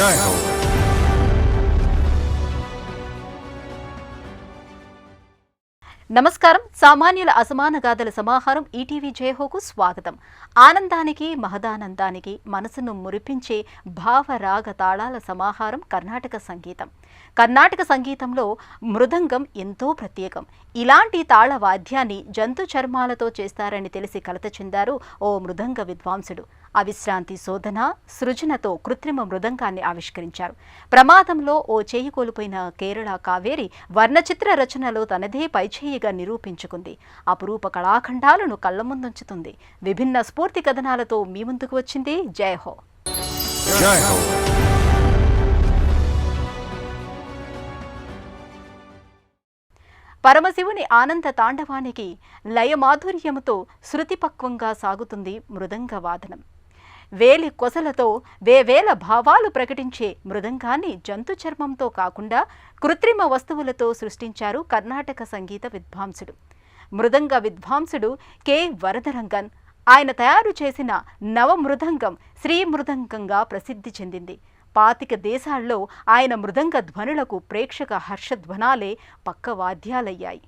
జై హో. నమస్కారం. సామాన్యుల అసమాన గాథల సమాహారం ఈటీవీ జయహోకు స్వాగతం. ఆనందానికి మహదానందానికి మనసును మురిపించే భావరాగ తాళాల సమాహారం కర్ణాటక సంగీతం. కర్ణాటక సంగీతంలో మృదంగం ఎంతో ప్రత్యేకం. ఇలాంటి తాళ వాద్యాన్ని జంతు చర్మాలతో చేస్తారని తెలిసి కలత చెందారు ఓ మృదంగ విద్వాంసుడు. అవిశ్రాంతి శోధన, సృజనతో కృత్రిమ మృదంగాన్ని ఆవిష్కరించారు. ప్రమాదంలో ఓ చేయి కోల్పోయిన కేరళ కావేరి వర్ణచిత్ర రచనలో తనదే పైచేయిగా నిరూపించుకుంది. అపురూప కళాఖండాలను కళ్ల ముందుంచుతుంది. విభిన్న స్ఫూర్తి కథనాలతో మీ ముందుకు వచ్చింది జయహో. పరమశివుని ఆనంద తాండవానికి లయమాధుర్యముతో శృతిపక్వంగా సాగుతుంది మృదంగ వాదనం. వేలి కొసలతో వేవేల భావాలు ప్రకటించే మృదంగాన్ని జంతు చర్మంతో కాకుండా కృత్రిమ వస్తువులతో సృష్టించారు కర్ణాటక సంగీత విద్వాంసుడు. మృదంగ విద్వాంసుడు కె వరదరంగన్. ఆయన తయారు చేసిన నవమృదంగం శ్రీ మృదంగంగా ప్రసిద్ధి చెందింది. 25 దేశాల్లో ఆయన మృదంగ ధ్వనులకు ప్రేక్షక హర్షధ్వనాలే పక్క వాద్యాలయ్యాయి.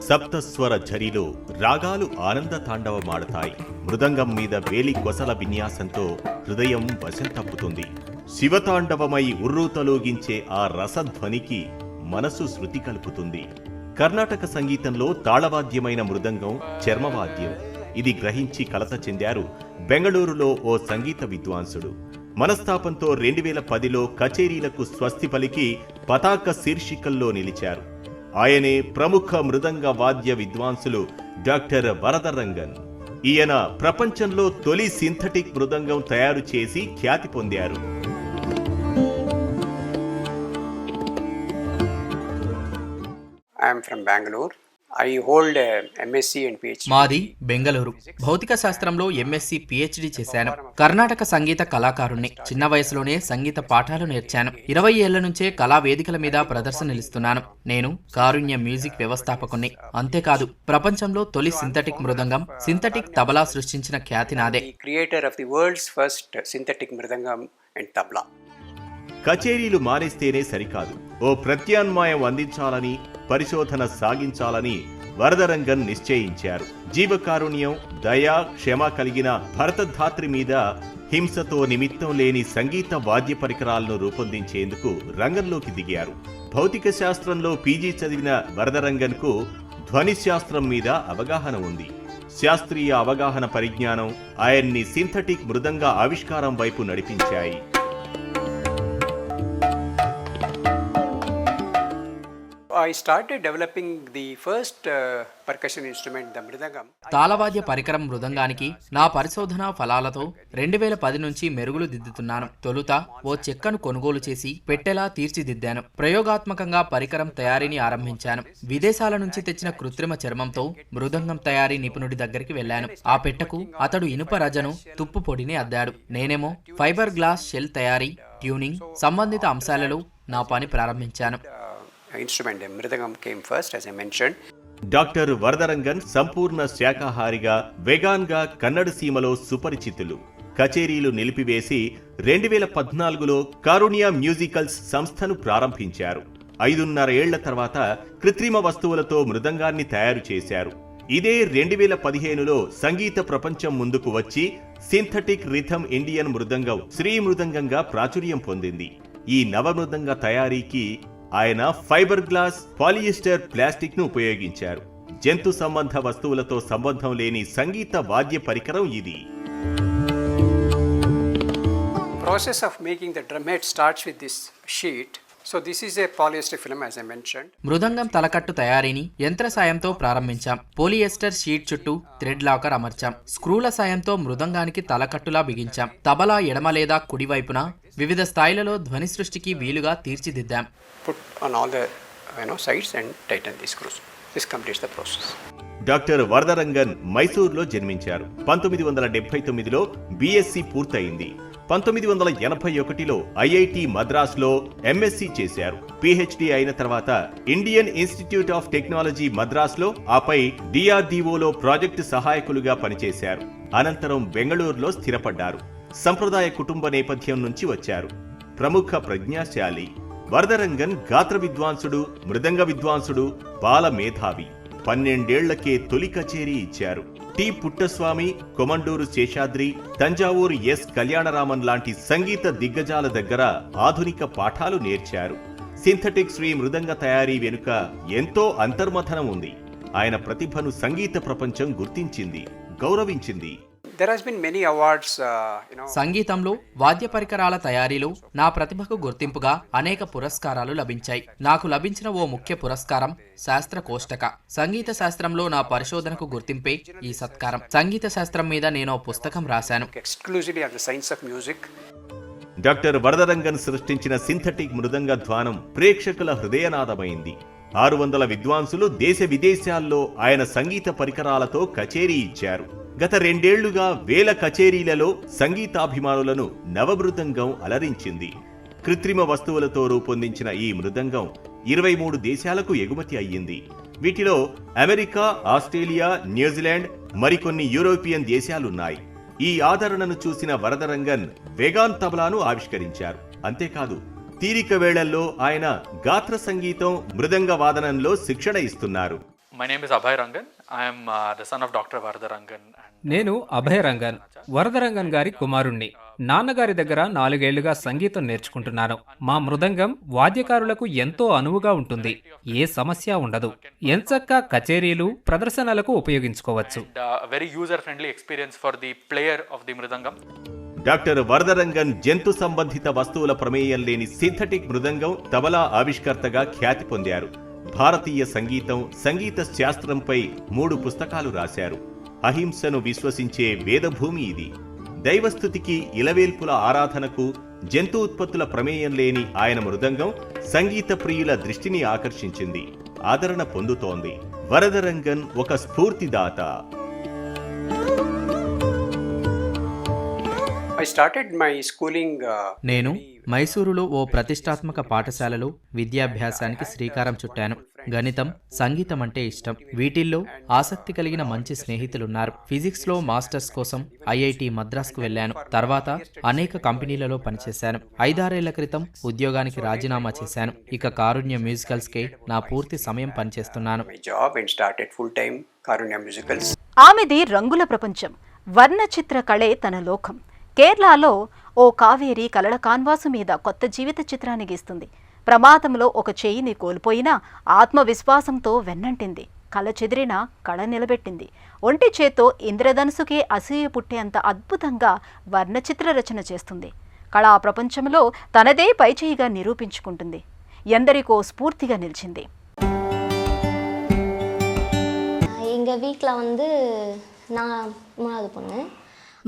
సప్తస్వర ఝరిలో రాగాలు ఆనంద తాండవమాడతాయి. మృదంగం మీద వేలి కొసల విన్యాసంతో హృదయం వశం తప్పుతుంది. శివతాండవమై ఉర్రూతలోగించే ఆ రసధ్వనికి మనసు శృతి కలుపుతుంది. కర్ణాటక సంగీతంలో తాళవాద్యమైన మృదంగం చర్మవాద్యం. ఇది గ్రహించి కలత చెందారు బెంగళూరులో ఓ సంగీత విద్వాంసుడు. మనస్తాపంతో 2010లో కచేరీలకు స్వస్తి పలికి పతాక శీర్షికల్లో నిలిచారు. ఆయనే ప్రముఖ మృదంగ వాద్య విద్వాంసులు డాక్టర్ వరదరంగన్. ఈయన ప్రపంచంలో తొలి సింథటిక్ మృదంగం తయారు చేసి ఖ్యాతి పొందారు. I am from Bangalore. I hold a MSc and PhD. మాది బెంగళూరు. భౌతిక శాస్త్రంలో ఎంఎస్సి పిహెచ్డి చేశాను. కర్ణాటక సంగీత కళాకారుణ్ణి. చిన్న వయసులోనే సంగీత పాఠాలు నేర్చాను. 20 ఏళ్ల నుంచే కళా వేదికల మీద ప్రదర్శనలిస్తున్నాను. నేను కారుణ్య మ్యూజిక్ వ్యవస్థాపకుణ్ణి. అంతేకాదు ప్రపంచంలో తొలి సింథటిక్ మృదంగం, సింథటిక్ తబలా సృష్టించిన ఖ్యాతి నాదే. Creator of the world's first synthetic mridangam and tabla. కచేరీలు మానేస్తేనే సరికాదు, ఓ ప్రత్యామ్నాయం అందించాలని, పరిశోధన సాగించాలని వరదరంగన్ నిశ్చయించారు. జీవకారుణ్యం, దయ, క్షమ కలిగిన భరతధాత్రి మీద హింసతో నిమిత్తం లేని సంగీత వాద్య పరికరాలను రూపొందించేందుకు రంగంలోకి దిగారు. భౌతిక శాస్త్రంలో పీజీ చదివిన వరదరంగన్కు ధ్వని శాస్త్రం మీద అవగాహన ఉంది. శాస్త్రీయ అవగాహన పరిజ్ఞానం ఆయన్ని సింథటిక్ మృదంగ ఆవిష్కారం వైపు నడిపించాయి. I started developing the first percussion instrument, the mridangam. తాళవాద్య పరికరం మృదంగానికి నా పరిశోధన ఫలాలతో 2010 నుంచి మెరుగులు దిద్దుతున్నాను. తొలుత ఓ చెక్కను కొనుగోలు చేసి పెట్టెలా తీర్చిదిద్దాను. ప్రయోగాత్మకంగా పరికరం తయారీని ఆరంభించాను. విదేశాల నుంచి తెచ్చిన కృత్రిమ చర్మంతో మృదంగం తయారీ నిపుణుడి దగ్గరికి వెళ్లాను. ఆ పెట్టెకు అతడు ఇనుప రజను, తుప్పు పొడిని అద్దాడు. నేనేమో ఫైబర్ గ్లాస్ షెల్ తయారీ, ట్యూనింగ్ సంబంధిత అంశాలలో నా పని ప్రారంభించాను. Instrument, the mridangam came first, as I mentioned. Doctor Varadarangan సంపూర్ణ శాకాహారిగా, వెగాన్గా కన్నడ సీమలో సుపరిచితులు. కచేరీలు నిలిపివేసి 2014లో కారుణ్య మ్యూజికల్స్ సంస్థను ప్రారంభించారు. 5.5 ఏళ్ల తర్వాత కృత్రిమ వస్తువులతో మృదంగాన్ని తయారు చేశారు. ఇదే 2015లో సంగీత ప్రపంచం ముందుకు వచ్చి సింథటిక్ రిథమ్ ఇండియన్ మృదంగం శ్రీ మృదంగంగా ప్రాచుర్యం పొందింది. ఈ నవమృదంగ తయారీకి ఆయన ఫైబర్ గ్లాస్, పాలియస్టర్ ప్లాస్టిక్ ను ఉపయోగించారు. జంతు సంబంధ వస్తువులతో సంబంధం లేని సంగీత వాద్య పరికరం ఇది. Process of making the drum head starts with this sheet. So this is a polyester film, as I mentioned. మృదంగం తలకట్టు తయారీని యంత్ర సాయంతో ప్రారంభించాం. పోలియస్టర్ షీట్ చుట్టూ థ్రెడ్ లాకర్ అమర్చాం. స్క్రూల సాయంతో మృదంగానికి తలకట్టులా బిగించాం. తబలా ఎడమ లేదా కుడి వైపున వివిధ స్థాయిలలో ధ్వని సృష్టికి వీలుగా తీర్చిదిద్దాం. Put on all the sides and tighten the screws. This completes the process. Doctor Varadarangan మైసూర్లో జన్మించారు. 1979లో బీఎస్సీ పూర్తయింది. 1981లో ఐఐటి మద్రాస్లో ఎంఎస్సి చేశారు. పిహెచ్డి అయిన తర్వాత ఇండియన్ ఇన్స్టిట్యూట్ ఆఫ్ టెక్నాలజీ మద్రాస్లో, ఆపై డిఆర్డిఓలో ప్రాజెక్టు సహాయకులుగా పనిచేశారు. అనంతరం బెంగళూరులో స్థిరపడ్డారు. సంప్రదాయ కుటుంబ నేపథ్యం నుంచి వచ్చారు. ప్రముఖ ప్రజ్ఞాశాలి వరదరంగన్ గాత్ర విద్వాంసుడు, మృదంగ విద్వాంసుడు, బాల మేధావి. 12 ఏళ్లకే తొలి కచేరీ ఇచ్చారు. టి పుట్టస్వామి, కొమండూరు శేషాద్రి, తంజావూరు ఎస్ కళ్యాణరామన్ లాంటి సంగీత దిగ్గజాల దగ్గర ఆధునిక పాఠాలు నేర్చారు. సింథటిక్ శ్రీ మృదంగ తయారీ వెనుక ఎంతో అంతర్మథనం ఉంది. ఆయన ప్రతిభను సంగీత ప్రపంచం గుర్తించింది, గౌరవించింది. There has been many awards, సంగీతంలో వాద్య పరికరాల తయారీలో నా ప్రతిభకు గుర్తింపుగా అనేక పురస్కారాలు లభించాయి. నాకు లభించిన ఓ ముఖ్య పురస్కారం శాస్త్ర కోష్టక. సంగీత శాస్త్రంలో నా పరిశోధనకు గుర్తింపే ఈ సత్కారం. సంగీత శాస్త్రం మీద నేను పుస్తకం రాశాను. exclusively on the science of music. Doctor Varadarangan సృష్టించిన సింథటిక్ మృదంగ ధ్వానం ప్రేక్షకుల హృదయనాదమైంది. 600 విద్వాంసులు దేశ విదేశాల్లో ఆయన సంగీత పరికరాలతో కచేరీ ఇచ్చారు. గత 2 ఏళ్లుగా వేల కచేరీలలో సంగీతాభిమానులను నవమృదంగం అలరించింది. కృత్రిమ వస్తువులతో రూపొందించిన ఈ మృదంగం 23 దేశాలకు ఎగుమతి అయ్యింది. వీటిలో అమెరికా, ఆస్ట్రేలియా, న్యూజిలాండ్, మరికొన్ని యూరోపియన్ దేశాలున్నాయి. ఈ ఆదరణను చూసిన వరదరంగన్ వెగాన్ తబలాను ఆవిష్కరించారు. అంతేకాదు, తీరిక వేళల్లో ఆయన గాత్ర సంగీతం, మృదంగ వాదనంలో శిక్షణ ఇస్తున్నారు. My name is Abhay Rangan. I am the son of Dr. Vardharangan. నేను అభయ రంగన్, వరదరంగన్ గారి కుమారుణ్ణి. నాన్నగారి దగ్గర 4 ఏళ్లుగా సంగీతం నేర్చుకుంటున్నాను. మా మృదంగం వాద్యకారులకు ఎంతో అనువుగా ఉంటుంది. ఏ సమస్య ఉండదు. ఎంచక్కా కచేరీలు, ప్రదర్శనలకు ఉపయోగించుకోవచ్చు. Very user-friendly experience for the player of the mridangam. Doctor Varadarangan జంతు సంబంధిత వస్తువుల ప్రమేయం లేని సింథటిక్ మృదంగం, తబలా ఆవిష్కర్తగా ఖ్యాతి పొందారు. భారతీయ సంగీతం, సంగీత శాస్త్రంపై 3 పుస్తకాలు రాశారు. అహింసను విశ్వసించే వేదభూమి ఇది. దైవస్థుతికి, ఇలవేల్పుల ఆరాధనకు, జంతు ఉత్పత్తుల ప్రమేయం లేని ఆయన మృదంగం సంగీత ప్రియుల దృష్టిని ఆకర్షించింది, ఆదరణ పొందుతోంది. వరదరంగన్ ఒక స్ఫూర్తిదాత. I started my schooling. నేను మైసూరులో ఓ ప్రతిష్టాత్మక పాఠశాలలో విద్యాభ్యాసానికి శ్రీకారం చుట్టాను. గణితం, సంగీతం అంటే ఇష్టం. వీటిల్లో ఆసక్తి కలిగిన మంచి స్నేహితులున్నారు. ఫిజిక్స్లో మాస్టర్స్ కోసం ఐఐటి మద్రాస్కు వెళ్ళాను. తర్వాత అనేక కంపెనీలలో పనిచేశాను. 5-6 ఏళ్ల క్రితం ఉద్యోగానికి రాజీనామా చేశాను. ఇక కారుణ్య మ్యూజికల్స్కే నా పూర్తి సమయం పనిచేస్తున్నాను. My job and started full time Karunya Musicals. ఆమెది రంగుల ప్రపంచం. వర్ణ చిత్ర కళే తన లోకం. కేరళలో ఓ కావేరి కలల కాన్వాసు మీద కొత్త జీవిత చిత్రాన్ని గీస్తుంది. ప్రమాదంలో ఒక చెయ్యిని కోల్పోయినా ఆత్మవిశ్వాసంతో వెన్నంటింది. కళ చెదిరిన కళ నిలబెట్టింది. ఒంటి చేతో ఇంద్రధనుసుకే అసూయ పుట్టేంత అద్భుతంగా వర్ణచిత్ర రచన చేస్తుంది. కళా ప్రపంచంలో తనదే పైచేయిగా నిరూపించుకుంటుంది. ఎందరికో స్ఫూర్తిగా నిలిచింది. எங்கள் வீட்டில் வந்து நான் 3வது பொண்ணு.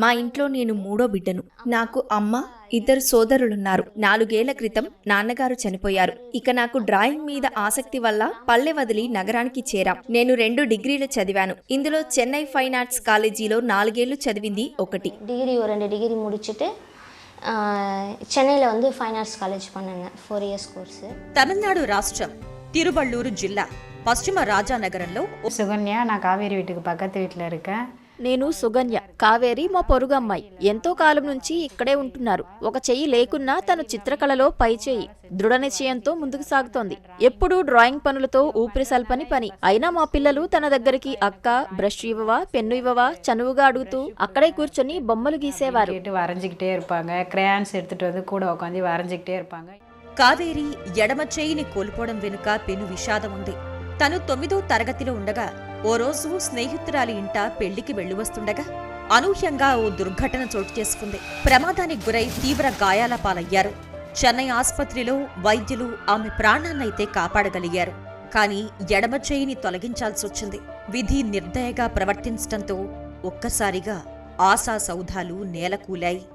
మా ఇంట్లో నేను 3వ బిడ్డను. నాకు అమ్మ, 2 సోదరులున్నారు. 4 ఏళ్ల క్రితం నాన్నగారు చనిపోయారు. ఇక నాకు డ్రాయింగ్ మీద ఆసక్తి వల్ల పల్లె వదిలి నగరానికి చేరాం. నేను 2 డిగ్రీలు చదివాను. ఇందులో చెన్నై ఫైన్ ఆర్ట్స్ కాలేజీలో 4 ఏళ్లు చదివింది ఒకటి. டிகிரி ஒரு 2 டிகிரி முடிச்சுட்டு చెన్నైలో வந்து ఫైన్ ఆర్ట్స్ కాలేజ్ பண்ணேங்க. 4 years కోర్సు. తమిళనాడు రాష్ట్రం తిరువళ్ళూరు జిల్లా పశ్చిమ రాజానగరంలో సుగన్య, నా కావేరి వీటికి పక్కన వీటిలో இருக்கேன். నేను సుగన్య. కావేరి మా పొరుగు అమ్మాయి. ఎంతో కాలం నుంచి ఇక్కడే ఉంటున్నారు. ఒక చెయ్యి లేకున్నా తను చిత్రకళలో పై చెయ్యి. దృఢ నిశ్చయంతో ముందుకు సాగుతోంది. ఎప్పుడూ డ్రాయింగ్ పనులతో ఊపిరి సల్పని పని. అయినా మా పిల్లలు తన దగ్గరికి అక్క బ్రష్ ఇవ్వవా, పెన్ను ఇవ్వవా చనువుగా అడుగుతూ అక్కడే కూర్చొని బొమ్మలు గీసేవారు. వரைஞ்சிக்கிட்டே இருப்பாங்க. క్రేయాన్స్ எடுத்துட்டு வந்து கூட உட்காந்து వரைஞ்சிக்கிட்டே இருப்பாங்க. కావేరి ఎడమ చేయిని కోల్పోవడం వెనుక పెను విషాదం ఉంది. తను 9వ తరగతిలో ఉండగా ఓ రోజు స్నేహితురాలి ఇంట పెళ్లికి వెళ్లి వస్తుండగా అనూహ్యంగా ఓ దుర్ఘటన చోటు చేసుకుంది. ప్రమాదానికి గురై తీవ్ర గాయాల పాలయ్యారు. చెన్నై ఆసుపత్రిలో వైద్యులు ఆమె ప్రాణాన్నైతే కాపాడగలిగారు. కానీ ఎడమ చేయిని తొలగించాల్సి వచ్చింది. విధి నిర్దయగా ప్రవర్తించడంతో ఒక్కసారిగా ఆశా సౌధాలు నేలకూలాయి.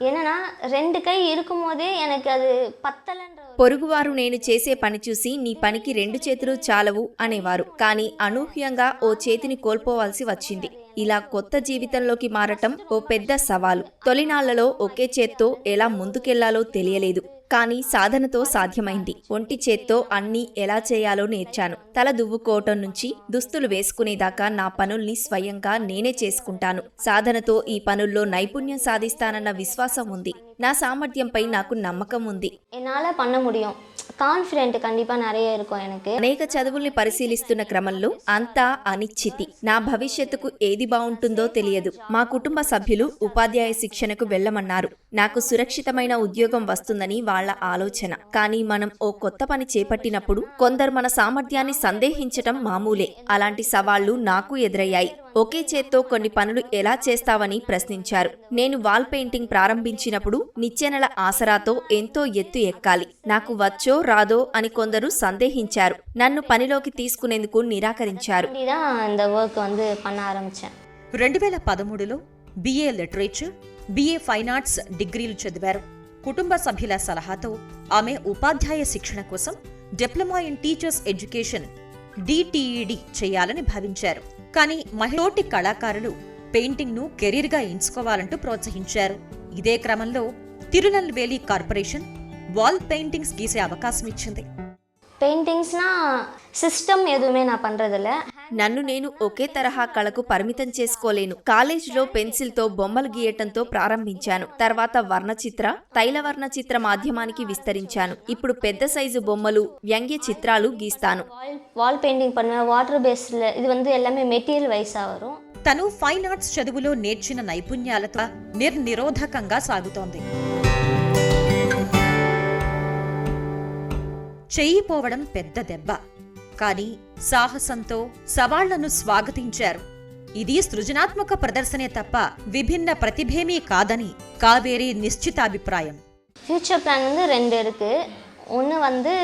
என்னன்னா 2 கை இருக்கும் போதே எனக்கு அது பத்தலன்ற. పొరుగువారు నేను చేసే పని చూసి నీ పనికి 2 చేతులు చాలవు అనేవారు. కానీ అనూహ్యంగా ఓ చేతిని కోల్పోవాల్సి వచ్చింది. ఇలా కొత్త జీవితంలోకి మారటం ఓ పెద్ద సవాలు. తొలినాళ్లలో ఒకే చేత్తో ఎలా ముందుకెళ్లాలో తెలియలేదు. కానీ సాధనతో సాధ్యమైంది. ఒంటి చేత్తో అన్నీ ఎలా చేయాలో నేర్చాను. తల దువ్వుకోవటం నుంచి దుస్తులు వేసుకునేదాకా నా పనుల్ని స్వయంగా నేనే చేసుకుంటాను. సాధనతో ఈ పనుల్లో నైపుణ్యం సాధిస్తానన్న విశ్వాసం ఉంది. నా సామర్థ్యంపై నాకు నమ్మకం ఉంది. என்னால் பண்ண முடியும், கான்ஃபிடென்ட் கண்டிப்பாக நிறைய இருக்கும் எனக்கு. అనేక చదువుల్ని పరిశీలిస్తున్న క్రమంలో అంతా అనిశ్చితి. నా భవిష్యత్తుకు ఏది బాగుంటుందో తెలియదు. మా కుటుంబ సభ్యులు ఉపాధ్యాయ శిక్షణకు వెళ్లమన్నారు. నాకు సురక్షితమైన ఉద్యోగం వస్తుందని వాళ్ల ఆలోచన. కానీ మనం ఓ కొత్త పని చేపట్టినప్పుడు కొందరు మన సామర్థ్యాన్ని సందేహించటం మామూలే. అలాంటి సవాళ్లు నాకు ఎదురయ్యాయి. ఒకే చేత్తో కొన్ని పనులు ఎలా చేస్తావని ప్రశ్నించారు. నేను వాల్ పెయింటింగ్ ప్రారంభించినప్పుడు నిచ్చెనల ఆసరాతో ఎంతో ఎత్తు ఎక్కాలి. నాకు వచ్చో రాదో అని కొందరు సందేహించారు. నన్ను పనిలోకి తీసుకునేందుకు నిరాకరించారు. 2013లో BA literature, BA fine arts డిగ్రీలు చదివారు. కుటుంబ సభ్యుల సలహాతో ఆమె ఉపాధ్యాయ శిక్షణ కోసం diploma in teachers education DTED చేయాలని భావించారు. కానీ మహిళోటి కళాకారులు పెయింటింగ్ను కెరీర్గా ఎంచుకోవాలంటూ ప్రోత్సహించారు. ఇదే క్రమంలో తిరునల్వేలి కార్పొరేషన్ వాల్ పెయింటింగ్స్ గీసే అవకాశం ఇచ్చింది. பெயிண்டிங்ஸ்னா சிஸ்டம் எதுவுமே நான் பண்ணுறதில்ல. నన్ను నేను ఒకే తరహా కళకు పరిమితం చేసుకోలేను. కాలేజ్లో పెన్సిల్తో బొమ్మలు గీయటంతో ప్రారంభించాను. తర్వాత వర్ణచిత్ర, తైలవర్ణ చిత్ర మాధ్యమానికి విస్తరించాను. ఇప్పుడు పెద్ద సైజు బొమ్మలు, వ్యంగ్య చిత్రాలు గీస్తాను. వాల్ పెయింటింగ్ பண்ணுவேன். వాటర్ బేస్డ్ ఇది எல்லாமே మెటీరియల్ వైసా వரும். తను ఫైన్ ఆర్ట్స్ చదువులో నేర్చిన నైపుణ్యాలతో నిర్నిరోధకంగా సాగుతోంది. చెయ్యిపోవడం పెద్ద దెబ్బ. కానీ సాహసంతో సవాళ్లను స్వాగతించారు. ఇది సృజనాత్మక ప్రదర్శనే తప్ప విభిన్న ప్రతిభేమీ కాదని కావేరి నిశ్చితాభిప్రాయం. ఫ్యూచర్ ప్లాన్ 2 இருக்கு. ஒன்று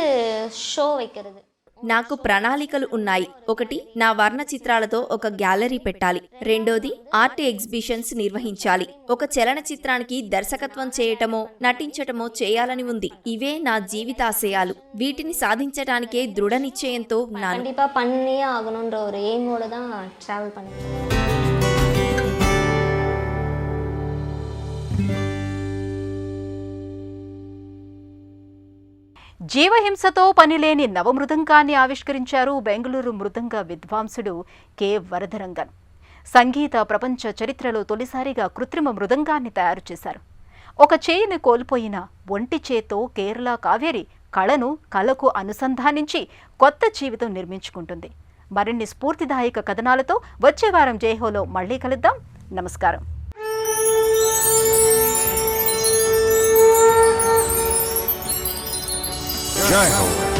షో வைக்கிறது. నాకు ప్రణాళికలు ఉన్నాయి. ఒకటి, నా వర్ణ చిత్రాలతో ఒక గ్యాలరీ పెట్టాలి. రెండోది, ఆర్ట్ ఎగ్జిబిషన్స్ నిర్వహించాలి. ఒక చలనచిత్రానికి దర్శకత్వం చేయటమో నటించటమో చేయాలని ఉంది. ఇవే నా జీవితాశయాలు. వీటిని సాధించడానికే దృఢ నిశ్చయంతో ఉన్నాను. கண்டிப்பா பண்ணியே ஆகணும்ன்ற ஒரு எய்மோட தான் டிராவல் பண்ணிட்டு. జీవహింసతో పనిలేని నవమృదంగాన్ని ఆవిష్కరించారు బెంగళూరు మృదంగ విద్వాంసుడు కె వరదరంగన్. సంగీత ప్రపంచ చరిత్రలో తొలిసారిగా కృత్రిమ మృదంగాన్ని తయారు చేశారు. ఒక చేయిని కోల్పోయిన ఒంటి చేత్తో కేరళ కావేరి కళకు అనుసంధానించి కొత్త జీవితం నిర్మించుకుంటుంది. మరిన్ని స్ఫూర్తిదాయక కథనాలతో వచ్చే వారం జైహోలో మళ్లీ కలుద్దాం. నమస్కారం. Jai Ho.